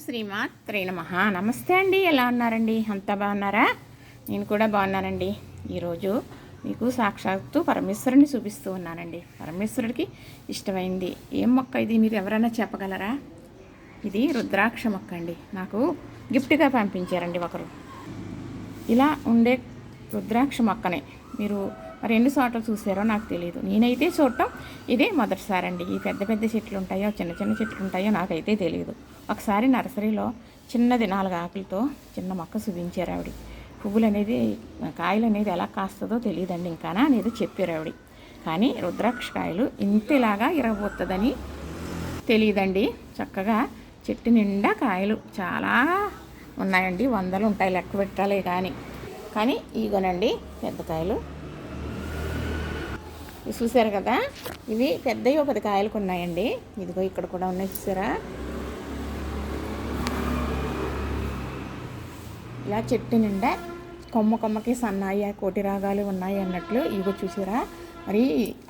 శ్రీమాత్రే నమః. నమస్తే అండి, ఎలా ఉన్నారండి? అంతా బాగున్నారా? నేను కూడా బాగున్నానండి. ఈరోజు మీకు సాక్షాత్తు పరమేశ్వరుని చూపిస్తూ ఉన్నానండి. పరమేశ్వరుడికి ఇష్టమైంది ఏం మొక్క ఇది మీరు ఎవరైనా చెప్పగలరా? ఇది రుద్రాక్ష మొక్క అండి. నాకు గిఫ్ట్గా పంపించారండి ఒకరు. ఇలా ఉండే రుద్రాక్ష మొక్కనే మీరు మరి ఎన్ని చోట్ల చూసారో నాకు తెలియదు. నేనైతే చూడటం ఇదే మొదటిసారి అండి. ఈ పెద్ద పెద్ద చెట్లు ఉంటాయో చిన్న చిన్న చెట్లు ఉంటాయో నాకైతే తెలియదు. ఒకసారి నర్సరీలో చిన్నది 4 ఆకులతో చిన్న మొక్క చూపించారు ఆవిడ. పువ్వులు అనేది కాయలు అనేది ఎలా కాస్తుందో తెలియదండి ఇంకానా అనేది చెప్పారు ఆవిడ. కానీ రుద్రాక్ష కాయలు ఇంతలాగా ఇరగబోతుందని తెలియదండి. చక్కగా చెట్టు నిండా కాయలు చాలా ఉన్నాయండి, 100 ఉంటాయి లెక్క పెట్టాలి. కానీ ఇగోనండి పెద్ద కాయలు చూసారు కదా, ఇవి పెద్దవి 10 కాయలకు ఉన్నాయండి. ఇదిగో ఇక్కడ కూడా ఉన్నాయి చూసారా. ఇలా చెట్టు నిండా కొమ్మకి సన్నాయి కోటి రాగాలు ఉన్నాయి అన్నట్లు ఇదిగో చూసారా. మరి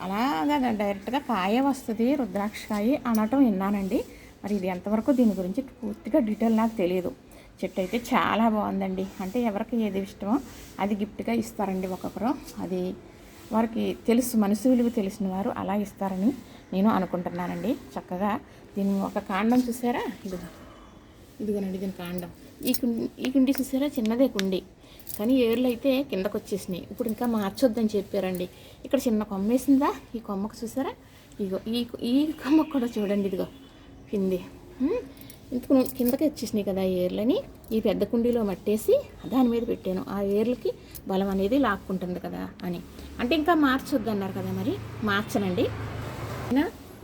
అలాగా డైరెక్ట్గా కాయ వస్తుంది రుద్రాక్ష కాయ అనటం విన్నానండి. మరి ఇది ఎంతవరకు దీని గురించి పూర్తిగా డీటెయిల్ నాకు తెలియదు. చెట్టు అయితే చాలా బాగుందండి. అంటే ఎవరికి ఏది ఇష్టమో అది గిఫ్ట్గా ఇస్తారండి ఒక్కొక్కరు. అది వారికి తెలుసు, మనసు విలువ తెలిసిన వారు అలా ఇస్తారని నేను అనుకుంటున్నానండి. చక్కగా దీని ఒక కాండం చూసారా, ఇదిగోనండి దీని కాండం. ఈ కుండి చూసారా, చిన్నదే కుండి కానీ ఏర్లు అయితే కిందకు వచ్చేసినాయి. ఇప్పుడు ఇంకా మార్చొద్దని చెప్పారండి. ఇక్కడ చిన్న కొమ్మ వేసిందా, ఈ కొమ్మకు చూసారా, ఇదిగో ఈ కొమ్మకు కూడా చూడండి, ఇదిగో కింది ఇందుకు కిందకి వచ్చేసినాయి కదా ఏర్లని. ఈ పెద్ద కుండీలో మట్టేసి దాని మీద పెట్టాను. ఆ ఏర్లకి బలం అనేది లాక్కుంటుంది కదా అని. అంటే ఇంకా మార్చొద్దన్నారు కదా, మరి మార్చనండి.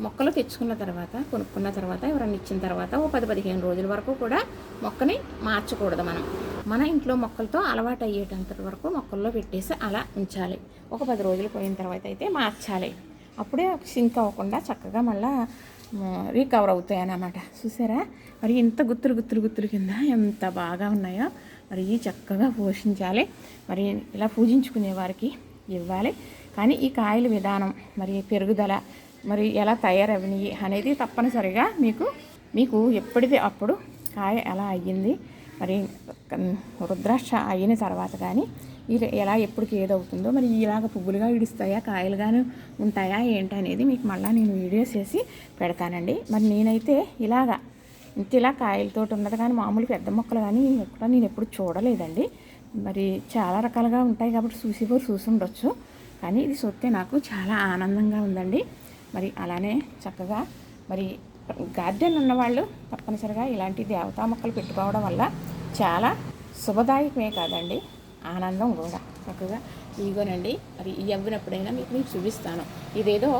మొక్కలు తెచ్చుకున్న తర్వాత, కొనుక్కున్న తర్వాత, ఎవరన్నా ఇచ్చిన తర్వాత ఓ 10-15 రోజుల వరకు కూడా మొక్కని మార్చకూడదు. మన ఇంట్లో మొక్కలతో అలవాటు అయ్యేటంత వరకు మొక్కల్లో పెట్టేసి అలా ఉంచాలి. ఒక 10 రోజులు పోయిన తర్వాత అయితే మార్చాలి. అప్పుడే సింక్ అవ్వకుండా చక్కగా మళ్ళీ రీకవర్ అవుతాయి అన్నమాట. చూసారా, మరి ఇంత గుత్తులు కింద ఎంత బాగా ఉన్నాయో. మరి చక్కగా పోషించాలి. మరి ఇలా పూజించుకునే వారికి ఇవ్వాలి. కానీ ఈ కాయల విధానం, మరి పెరుగుదల, మరి ఎలా తయారవనివి అనేది తప్పనిసరిగా మీకు ఎప్పటిదే అప్పుడు కాయ ఎలా అయ్యింది, మరి రుద్రాక్ష అయిన తర్వాత కానీ ఇది ఎలా ఎప్పటికి ఏదవుతుందో, మరి ఇలాగ పువ్వులుగా ఇడుస్తాయా కాయలుగానే ఉంటాయా ఏంటనేది మీకు మళ్ళీ నేను వీడియోస్ చేసి పెడతానండి. మరి నేనైతే ఇలా కాయలతో ఉన్నది కానీ మామూలు పెద్ద మొక్కలు కానీ కూడా నేను ఎప్పుడు చూడలేదండి. మరి చాలా రకాలుగా ఉంటాయి కాబట్టి చూసి ఉండొచ్చు. కానీ ఇది చూస్తే నాకు చాలా ఆనందంగా ఉందండి. మరి అలానే చక్కగా మరి గార్డెన్ ఉన్నవాళ్ళు తప్పనిసరిగా ఇలాంటి దేవతా మొక్కలు పెట్టుకోవడం వల్ల చాలా శుభదాయకమే కాదండి, ఆనందం కూడా. చక్కగా ఇగోనండి, మరి ఈ అవ్వినప్పుడైనా మీకు చూపిస్తాను. ఇదేదో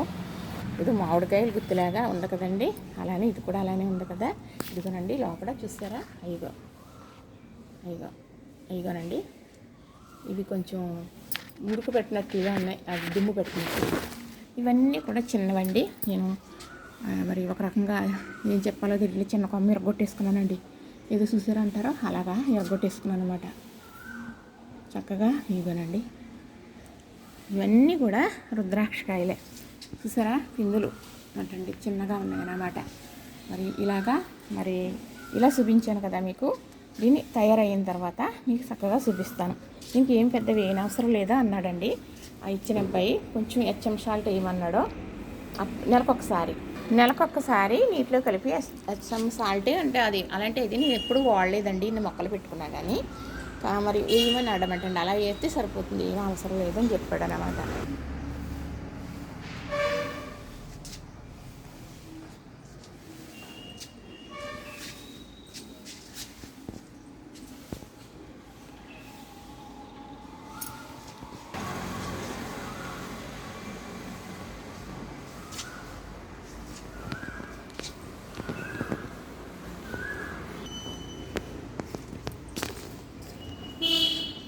మామిడికాయలు గుత్తులాగా ఉంది కదండి, అలానే ఇది కూడా అలానే ఉంది కదా. ఇదిగోనండి లోపల చూసారా, అయిగోనండి ఇవి కొంచెం ముడుకు పెట్టినట్టుగా ఉన్నాయి, అది దుమ్ము పెట్టినట్టు. ఇవన్నీ కూడా చిన్నవండి. నేను మరి ఒక రకంగా ఏం చెప్పాలో తెలియదు, చిన్న కొమ్మ ఎరగొట్టేసుకున్నానండి. ఏదో చూసారా అంటారో అలాగా ఎరగొట్టేసుకున్నాను అనమాట. చక్కగా ఇవ్వనండి, ఇవన్నీ కూడా రుద్రాక్ష కాయలే. చూసారా, పిందులు అంటండి చిన్నగా ఉన్నాయన్నమాట. మరి ఇలా చూపించాను కదా మీకు. దీన్ని తయారయిన తర్వాత మీకు చక్కగా చూపిస్తాను. దీనికి ఏం పెద్దవి ఏం అవసరం లేదా అన్నాడండి ఆ ఇచ్చిన అబ్బాయి. కొంచెం హెచ్ఎం సాల్ట్ వేయమన్నాడు. నెలకొకసారి నీటిలో కలిపి హెచ్ఎం సాల్ట్ అంటే అది అలాంటి ఇది నేను ఎప్పుడు వాడలేదండి ఇన్ని మొక్కలు పెట్టుకున్నా కానీ. మరి వేయమని అడమంటండి, అలా వేస్తే సరిపోతుంది, ఏం అవసరం లేదని చెప్పాడు అన్నమాట.